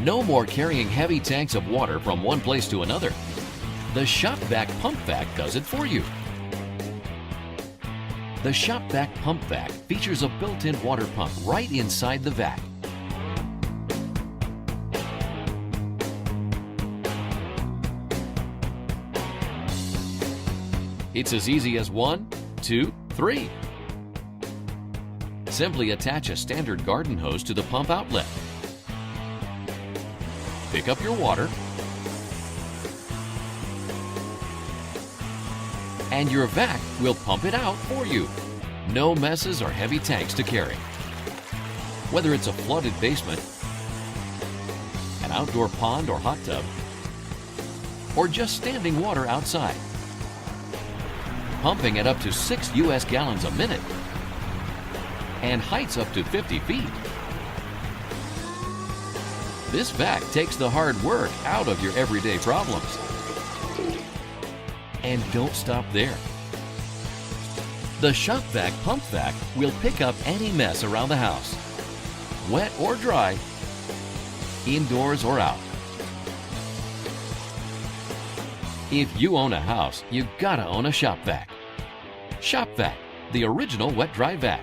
No more carrying heavy tanks of water from one place to another. The shop-vac pump vac does it for you. The shop-vac pump vac features a built-in water pump right inside the vac. It's as easy as 1, 2, 3. Simply attach a standard garden hose to the pump outlet. Pick up your water, and your vac will pump it out for you. No messes or heavy tanks to carry. Whether it's a flooded basement, an outdoor pond or hot tub, or just standing water outside, pumping at up to 6 US gallons a minute and heights up to 50 feet. This vac takes the hard work out of your everyday problems. And don't stop there. The shop-vac pump vac will pick up any mess around the house, wet or dry, indoors or out. If you own a house, you gotta own a shop-vac. Shop-vac, the original wet-dry vac.